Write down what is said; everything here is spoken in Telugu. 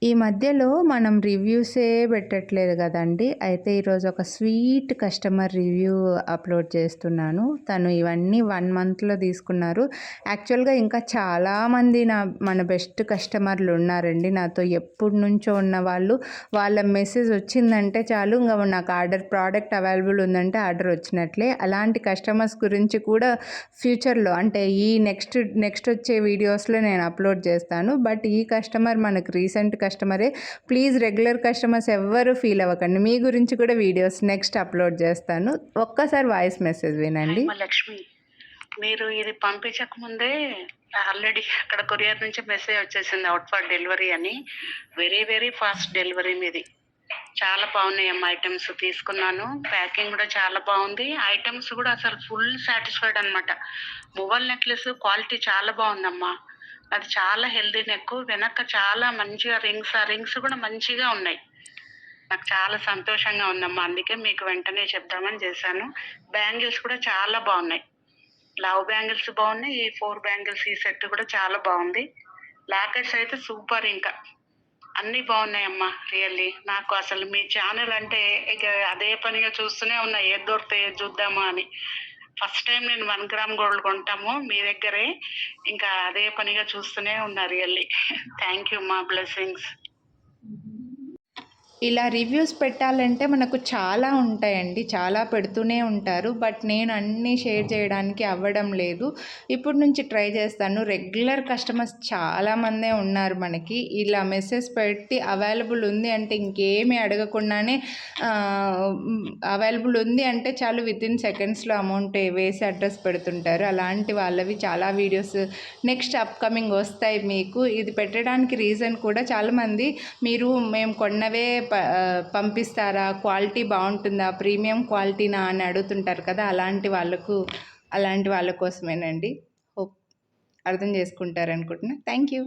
ఈ మధ్యలో మనం రివ్యూసే పెట్టట్లేదు గదండీ! అయితే ఈరోజు ఒక స్వీట్ కస్టమర్ రివ్యూ అప్‌లోడ్ చేస్తున్నాను. తను ఇవన్నీ 1 మంత్‌లో తీసుకున్నారు. యాక్చువల్‌గా ఇంకా చాలామంది మన బెస్ట్ కస్టమర్లున్నారండి. నాతో ఎప్పటినుంచో ఉన్నవాళ్ళు. వాళ్ళ మెసేజ్ వచ్చిందంటే చాలు నాకు ప్రోడక్ట్ అవైలబుల్ ఉందంటే ఆర్డర్ వచ్చినట్లే. అలాంటి కస్టమర్స్ గురించి కూడా ఫ్యూచర్‌లో అంటే ఈ నెక్స్ట్ వచ్చే వీడియోస్‌లో నేను అప్‌లోడ్ చేస్తాను. బట్ ఈ కస్టమర్ మనకు రీసెంట్ కస్టమరే. ప్లీజ్ రెగ్యులర్ కస్టమర్స్ ఎవ్వరూ ఫీల్ అవ్వకండి. మీ గురించి కూడా వీడియోస్ నెక్స్ట్ అప్‌లోడ్ చేస్తాను. ఒక్కసారి వాయిస్ మెసేజ్ వినండి. హాయ్ మా లక్ష్మి, మీరు ఇది పంపించక ముందే ఆల్రెడీ అక్కడ కొరియర్ నుంచి మెసేజ్ వచ్చేసింది అవుట్ ఫర్ డెలివరీ అని. వెరీ వెరీ ఫాస్ట్ డెలివరీ మీది. చాలా బాగున్నాయమ్మా ఐటమ్స్. తీసుకున్నాను. ప్యాకింగ్ కూడా చాలా బాగుంది. ఐటమ్స్ కూడా అసలు ఫుల్ సాటిస్ఫైడ్ అనమాట. మొబైల్ నెక్లెస్ క్వాలిటీ చాలా బాగుందమ్మా. అది చాలా హెల్దీ నెక్. వెనక చాలా మంచిగా రింగ్స్ కూడా మంచిగా ఉన్నాయి. నాకు చాలా సంతోషంగా ఉందమ్మా. అందుకే మీకు వెంటనే చెప్దామని చేశాను. బ్యాంగిల్స్ కూడా చాలా బాగున్నాయి. లవ్ బ్యాంగిల్స్ బాగున్నాయి. ఈ 4 బ్యాంగిల్స్ ఈ సెట్ కూడా చాలా బాగుంది. లాకెట్స్ అయితే సూపర్. ఇంకా అన్నీ బాగున్నాయమ్మా. రియల్లీ నాకు అసలు మీ ఛానల్ అంటే ఇక అదే పనిగా చూస్తూనే ఉన్నా, ఏది దొరికితే ఏది చూద్దామా అని. ఫస్ట్ టైం నేను 1 గ్రామ్ గోల్డ్ కొంటాము మీ దగ్గరే. ఇంకా అదే పనిగా చూస్తూనే ఉన్నా రియల్లీ. థ్యాంక్ యూ మా బ్లెస్సింగ్స్. ఇలా రివ్యూస్ పెట్టాలంటే మనకు చాలా ఉంటాయండి. చాలా పెడుతూనే ఉంటారు. బట్ నేను అన్నీ షేర్ చేయడానికి అవ్వడం లేదు. ఇప్పుడు నుంచి ట్రై చేస్తాను. రెగ్యులర్ కస్టమర్స్ చాలామందే ఉన్నారు మనకి. ఇలా మెసేజ్ పెట్టి అవైలబుల్ ఉంది అంటే ఇంకేమీ అడగకుండానే అవైలబుల్ ఉంది అంటే చాలు వితిన్ సెకండ్స్‌లో అమౌంట్ వేసి అడ్రస్ పెడుతుంటారు. అలాంటి వాళ్ళవి చాలా వీడియోస్ నెక్స్ట్ అప్‌కమింగ్ వస్తాయి మీకు. ఇది పెట్టడానికి రీజన్ కూడా చాలామంది మేము కొన్నవే పంపిస్తారా, క్వాలిటీ బాగుంటుందా, ప్రీమియం క్వాలిటీనా అని అడుగుతుంటారు కదా, అలాంటి వాళ్ళ కోసమేనండి. హోప్ అర్థం చేసుకుంటారనుకుంటున్నా. Thank you.